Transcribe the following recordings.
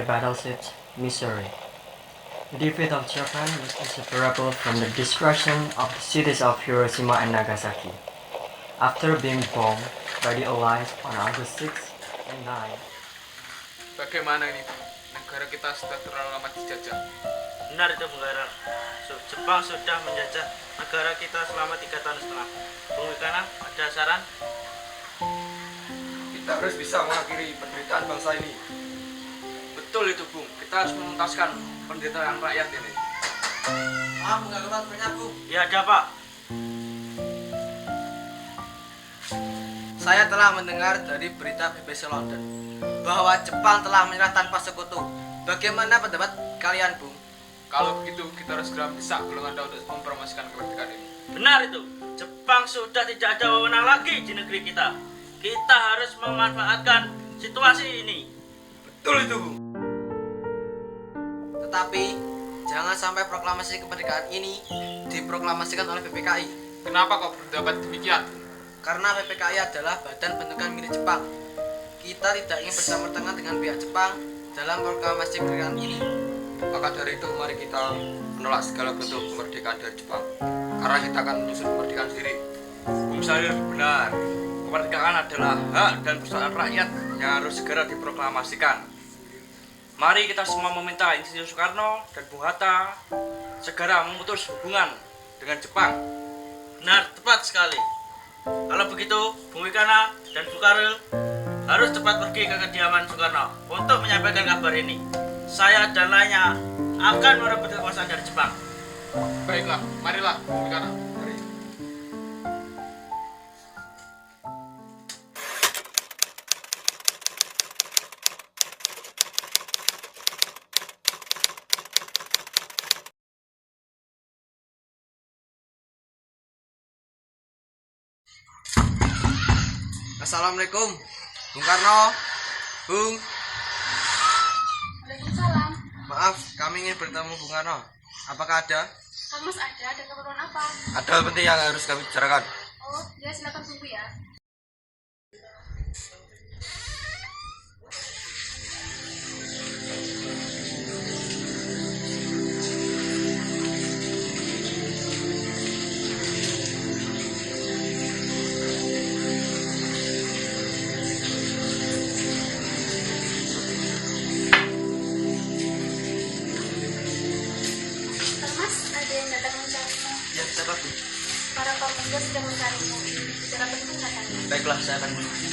battleship Missouri. The defeat of Japan was inseparable from the destruction of the cities of Hiroshima and Nagasaki. After being bombed by the Allies on August 6 and 9, Bagaimana ini, Bu? Negara kita sudah terlalu lama dijajah. Benar itu, Bung Kara. Jepang sudah menjajah negara kita selama 3 tahun setengah. Bung Wikana, ada saran? Kita harus bisa mengakhiri penderitaan bangsa ini. Betul itu, Bung. Kita harus menuntaskan penderitaan rakyat ini. Mengalumat banyak, Bu. Ya, ada, Pak. Saya telah mendengar dari berita BBC London bahwa Jepang telah menyerah tanpa sekutu. Bagaimana pendapat kalian, Bung? Kalau begitu, kita harus segera mendesak golongan Anda untuk mempromosikan kemerdekaan ini. Benar itu. Jepang sudah tidak ada wewenang lagi di negeri kita. Kita harus memanfaatkan situasi ini. Betul itu, Bu. Tetapi jangan sampai proklamasi kemerdekaan ini diproklamasikan oleh PPKI. Kenapa kau berpendapat demikian? Karena PPKI adalah badan bentukan milik Jepang. Kita tidak ingin bersama tangan dengan pihak Jepang dalam proklamasi kemerdekaan ini. Maka dari itu mari kita menolak segala bentuk kemerdekaan dari Jepang. Karena kita akan menyusun kemerdekaan sendiri. Bung Syahrir benar. Kemerdekaan adalah hak dan persoalan rakyat yang harus segera diproklamasikan. Mari kita semua meminta Insinyur Soekarno dan Bung Hatta segera memutus hubungan dengan Jepang. Benar, tepat sekali. Kalau begitu, Bung Wikana dan Bung Karel harus cepat pergi ke kediaman Soekarno untuk menyampaikan kabar ini. Saya dan lainnya akan merebut kekuasaan dari Jepang. Baiklah, marilah, Bung Wikana. Mari. Assalamualaikum, Bung Karno. Bung, Waalaikumsalam. maaf, kami ingin bertemu Bung Karno. Apakah ada? Kang Mas ada keperluan apa? Ada hal penting yang harus kami bicarakan. Oh, ya silakan tunggu ya. Kang Mas, ada yang datang mencarimu. Ya, siapa, Bu? Para pemuda sedang mencarimu. Bicara penting katanya. Baiklah, saya akan menunggu.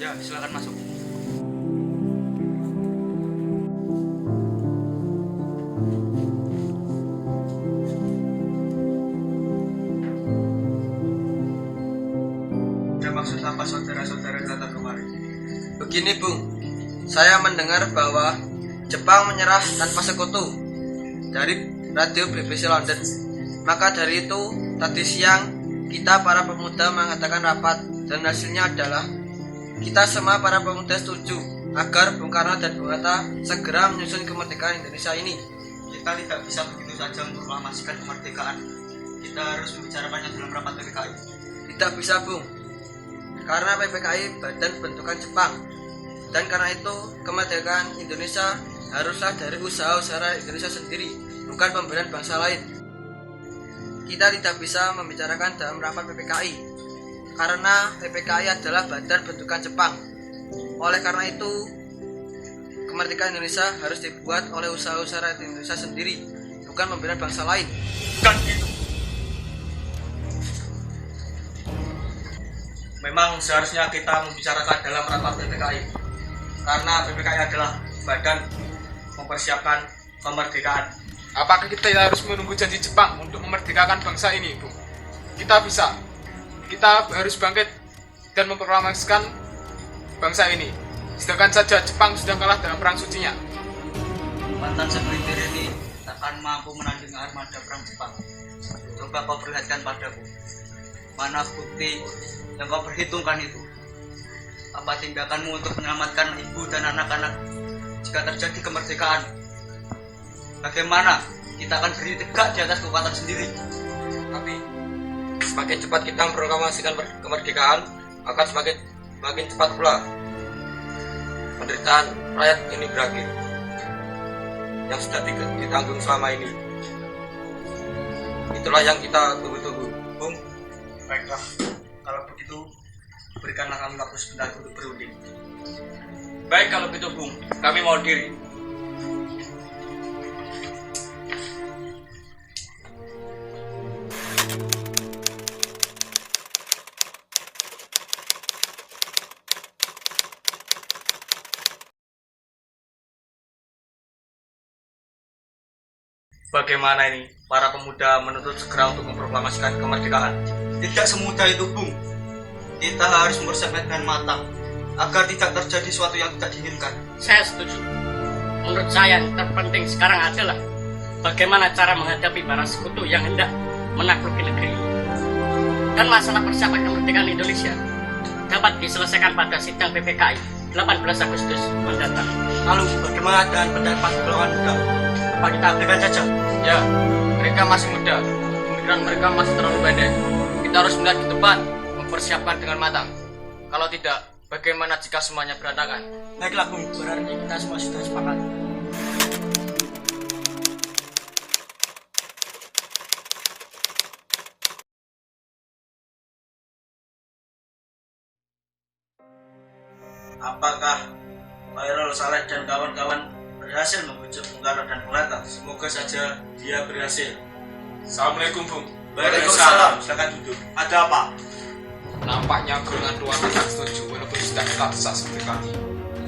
Ya, silakan masuk. Ada maksud apa saudara-saudara datang kemari? Begini, Bung. Saya mendengar bahwa Jepang menyerah tanpa sekutu dari radio BBC London. Maka dari itu, tadi siang kita para pemuda mengadakan rapat dan hasilnya adalah kita semua para pemuda setuju agar Bung Karno dan Bung Hatta segera menyusun kemerdekaan Indonesia ini. Kita tidak bisa begitu saja memproklamasikan kemerdekaan. Kita harus membicarakannya dalam rapat PPKI. Tidak bisa, Bung. Karena PPKI badan bentukan Jepang. Dan karena itu, kemerdekaan Indonesia haruslah dari usaha-usaha Indonesia sendiri, bukan pemberian bangsa lain. Kita tidak bisa membicarakan dalam rapat PPKI, karena PPKI adalah badan bentukan Jepang. Oleh karena itu, kemerdekaan Indonesia harus dibuat oleh usaha-usaha Indonesia sendiri, bukan pemberian bangsa lain. Bukan gitu. Memang seharusnya kita membicarakan dalam rapat PPKI. Karena PPKI adalah badan mempersiapkan kemerdekaan. Apakah kita harus menunggu janji Jepang untuk memerdekakan bangsa ini, Bung? Kita bisa. Kita harus bangkit dan memproklamasikan bangsa ini. Sedangkan saja Jepang sudah kalah dalam perang sucinya. Mantan segelintir ini takkan mampu menandingi armada perang Jepang. Coba kau perlihatkan padaku. Mana bukti yang kau perhitungkan itu? Apa tindakanmu untuk menyelamatkan ibu dan anak-anak jika terjadi kemerdekaan? Bagaimana kita akan berdiri tegak di atas kekuatan sendiri? Tapi semakin cepat kita memproklamasikan kemerdekaan, akan semakin cepat pula penderitaan rakyat ini berakhir yang sudah ditanggung selama ini. Itulah yang kita tunggu-tunggu, Bung. Baiklah, kalau begitu berikanlah kami waktu sebentar untuk berunding. Baik kalau gitu Bung, kami mau diri. Bagaimana ini para pemuda menuntut segera untuk memproklamasikan kemerdekaan? Tidak semudah itu, Bung. Kita harus mempersiapkan dengan matang agar tidak terjadi sesuatu yang tidak diinginkan. Saya setuju. Menurut saya yang terpenting sekarang adalah bagaimana cara menghadapi para sekutu yang hendak menakluki negeri ini. Dan masalah persiapan kemerdekaan Indonesia dapat diselesaikan pada sidang PPKI 18 Agustus mendatang. Lalu bagaimana dengan pendapat golongan muda? Apa kita abaikan saja? Ya, mereka masih muda, pemikiran mereka masih terlalu pendek. Kita harus melihat ke depan, mempersiapkan dengan matang. Kalau tidak, bagaimana jika semuanya berantakan? Baiklah, Bung. Berarti kita semua sudah sepakat. Apakah Khairul Saleh dan kawan-kawan berhasil membujuk Bung Karno dan Bung Hatta? Semoga saja dia berhasil. Assalamualaikum, Bung. Waalaikumsalam. Silakan duduk. Ada apa? Nampaknya golongan luar tidak setuju walaupun sudah kita desak seperti kami.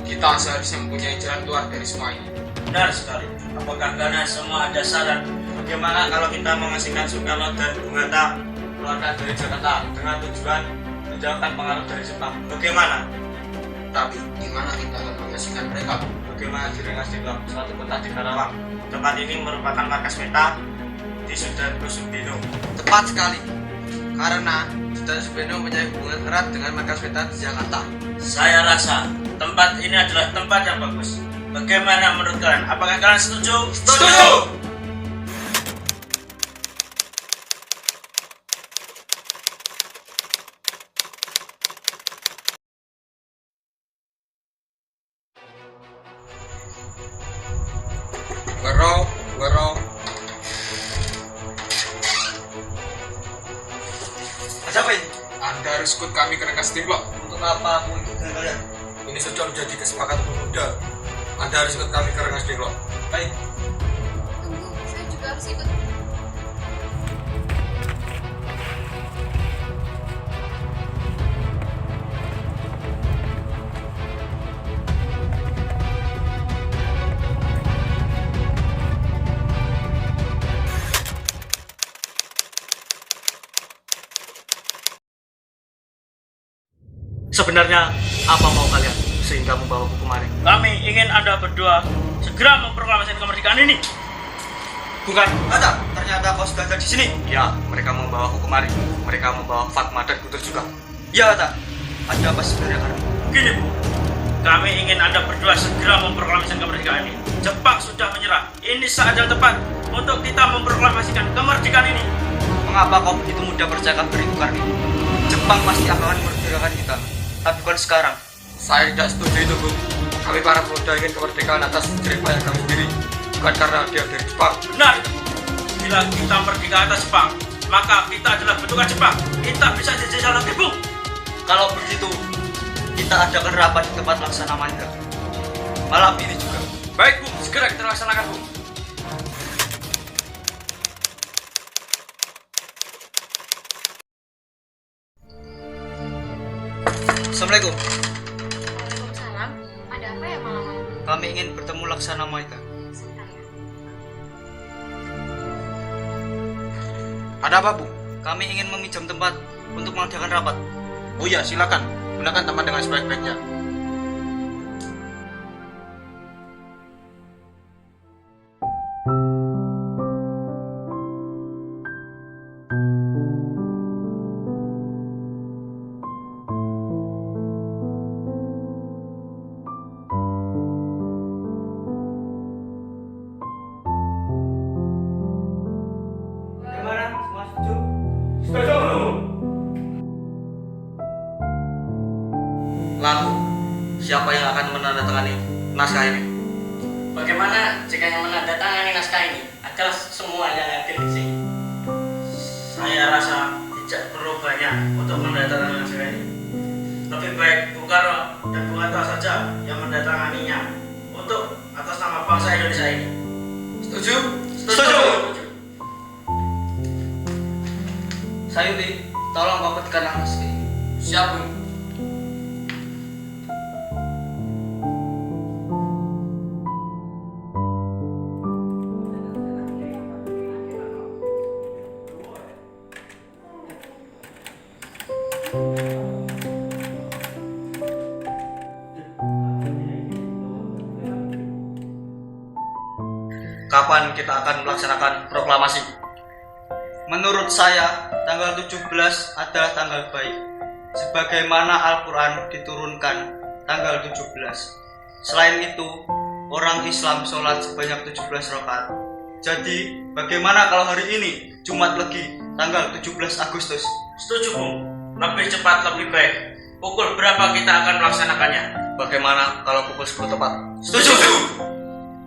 Kita seharusnya mempunyai jalan keluar dari semua ini. Benar sekali. Apakah karena semua ada saran? Bagaimana kalau kita mengasingkan Soekarno dan Bung Hatta keluarkan dari Jakarta dengan tujuan menjauhkan pengaruh dari Jepang? Bagaimana? Tapi, gimana kita akan mengasingkan mereka? Bagaimana di Rengas Dengklok, suatu kota di Karawang? Tempat ini merupakan markas peta di Sudan Sumbino. Tepat sekali, karena Sudan Sumbino mempunyai hubungan erat dengan markas peta di Jakarta. Saya rasa tempat ini adalah tempat yang bagus. Bagaimana menurut kalian? Apakah kalian setuju? Setuju! Wero. Ada apa ini? Anda harus ikut kami ke Rengas Dengklok. Untuk apa aku ikut dengan kalian? Ini sudah menjadi kesepakatan pemuda. Anda harus ikut kami ke Rengas Dengklok. Baik. Tunggu, saya juga harus ikut. Sebenarnya apa mau kalian sehingga membawaku kemari? Kami ingin Anda berdua segera memproklamasikan kemerdekaan ini. Bukan, ada. Ternyata kau sudah ada di sini. Ya, mereka membawaku kemari. Mereka membawa Fatma dan Guntur juga. Ya, ada. Ada apa sebenarnya kalian? Gini, Bu. Kami ingin Anda berdua segera memproklamasikan kemerdekaan ini. Jepang sudah menyerah. Ini saat yang tepat untuk kita memproklamasikan kemerdekaan ini. Mengapa kau begitu mudah percaya kabar itu, Karni? Jepang pasti akan memerdekakan kita. Tapi bukan sekarang. Saya tidak setuju itu, Bung. Kami para pemuda ingin kemerdekaan atas jerih payah kami sendiri, bukan karena dia dari Jepang. Benar. Bila kita merdeka atas Jepang, maka kita adalah bentukan Jepang. Kita bisa dijajah lagi, Bung. Kalau begitu, kita adakan rapat di tempat laksana Mandra. Malam ini juga. Baik Bung, segera kita laksanakan Bung. Assalamualaikum. Waalaikumsalam. Ada apa ya malam-malam? Kami ingin bertemu Laksana Maita. Sebentar ya. Ada apa, Bung? Kami ingin meminjam tempat untuk mengadakan rapat. Oh iya, silakan. Gunakan tempat dengan sebaik-baiknya. Bagaimana? Semua setuju? Lalu, siapa yang akan menandatangani naskah ini? Bagaimana jika yang menandatangani naskah ini adalah semua yang hadir di sini? Saya rasa tidak perlu banyak untuk mendatangani naskah ini. Lebih baik Bung Karno dan Bung Hatta saja yang mendatanganinya untuk atas nama bangsa Indonesia ini. Setuju? Setuju. Sayuti, tolong kau petikan naskah ini. Siap, Bung. Kapan kita akan melaksanakan proklamasi? Menurut saya, tanggal 17 adalah tanggal baik. Sebagaimana Al-Quran diturunkan tanggal 17. Selain itu, orang Islam sholat sebanyak 17 rakaat. Jadi, bagaimana kalau hari ini, Jumat Legi, tanggal 17 Agustus? Setuju, Bung. Lebih cepat lebih baik. Pukul berapa kita akan melaksanakannya? Bagaimana kalau pukul 10 tepat? Setuju.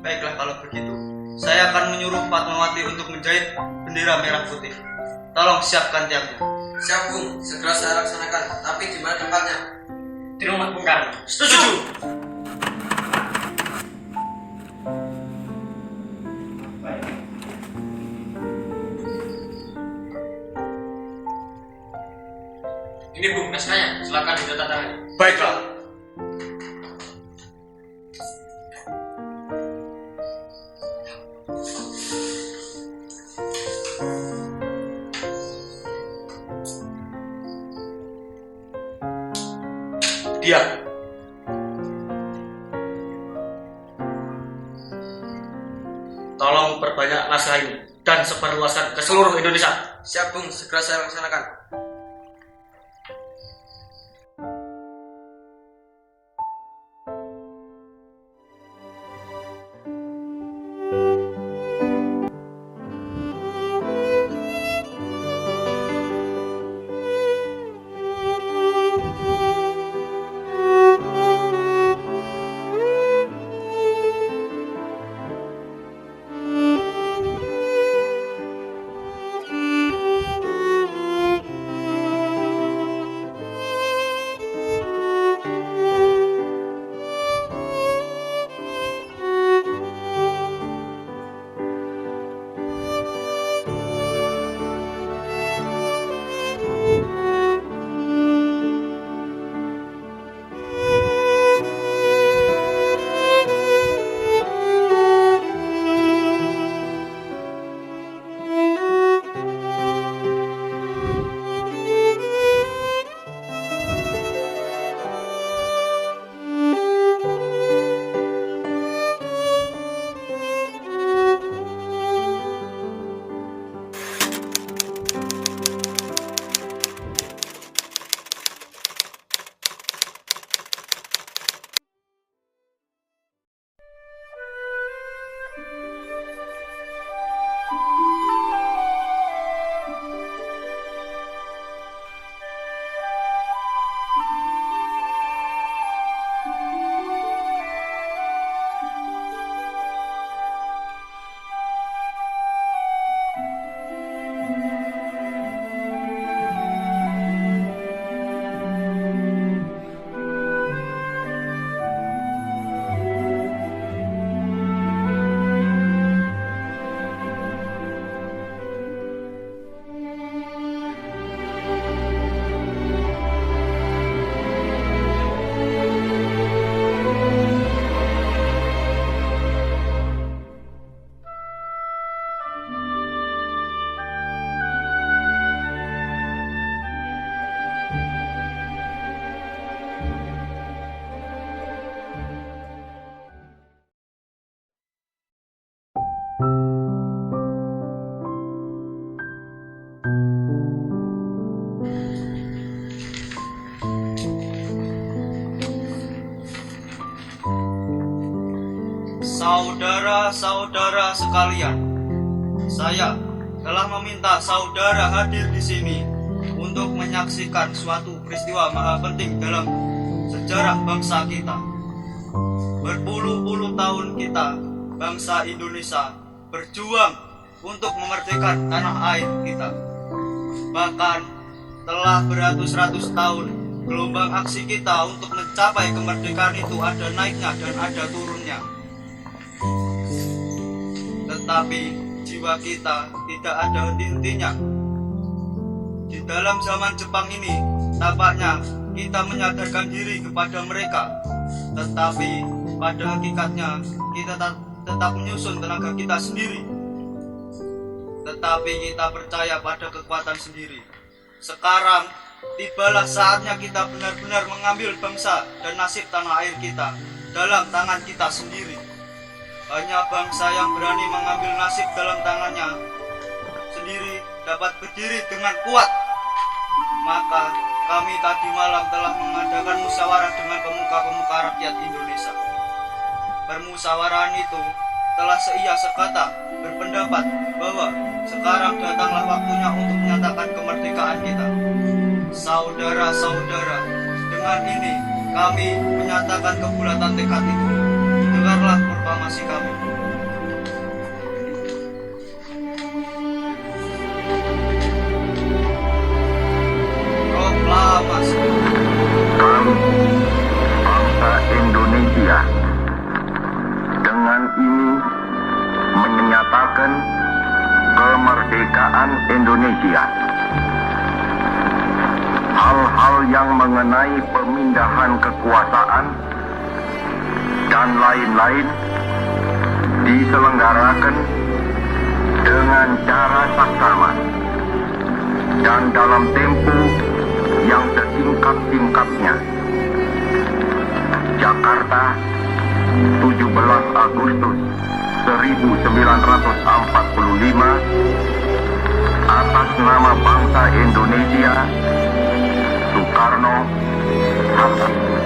Baiklah kalau begitu. Saya akan menyuruh Fatmawati untuk menjahit bendera merah putih. Tolong siapkan tiangnya. Siap, Bung. Segera saya laksanakan. Tapi di mana tempatnya? Di rumah Bung Karno. Setuju. Ini Bung, naskahnya. Silakan ditandatangani. Baiklah. Dia. Tolong perbanyak naskah ini dan sebarluaskan ke seluruh Indonesia. Siap, Bung. Segera saya laksanakan. Saudara-saudara sekalian, saya telah meminta saudara hadir di sini untuk menyaksikan suatu peristiwa maha penting dalam sejarah sejarah bangsa kita. Berpuluh-puluh tahun kita, bangsa Indonesia, berjuang untuk memerdekakan tanah air kita. Bahkan telah beratus-ratus tahun gelombang aksi kita untuk mencapai kemerdekaan itu ada naiknya dan ada turunnya. Tetapi jiwa kita tidak ada henti-hentinya. Di dalam zaman Jepang ini, tampaknya kita menyadarkan diri kepada mereka. Tetapi pada hakikatnya kita tetap menyusun tenaga kita sendiri. Tetapi kita percaya pada kekuatan sendiri. Sekarang tibalah saatnya kita benar-benar mengambil bangsa dan nasib tanah air kita dalam tangan kita sendiri. Hanya bangsa yang berani mengambil nasib dalam tangannya sendiri dapat berdiri dengan kuat. Maka kami tadi malam telah mengadakan musyawarah dengan pemuka-pemuka rakyat Indonesia. Permusyawaraan itu telah seia sekata berpendapat bahwa sekarang datanglah waktunya untuk menyatakan kemerdekaan kita. Saudara-saudara, dengan ini kami menyatakan kebulatan tekad itu. Dengarlah proklamasi kami. Proklamasi. Kami, bangsa Indonesia, dengan ini menyatakan kemerdekaan Indonesia. Hal-hal yang mengenai pemindahan kekuasaan dan lain-lain diselenggarakan dengan cara saksama dan dalam tempo yang sesingkat-singkatnya. Jakarta, 17 Agustus 1945, atas nama bangsa Indonesia, Soekarno, Hatta.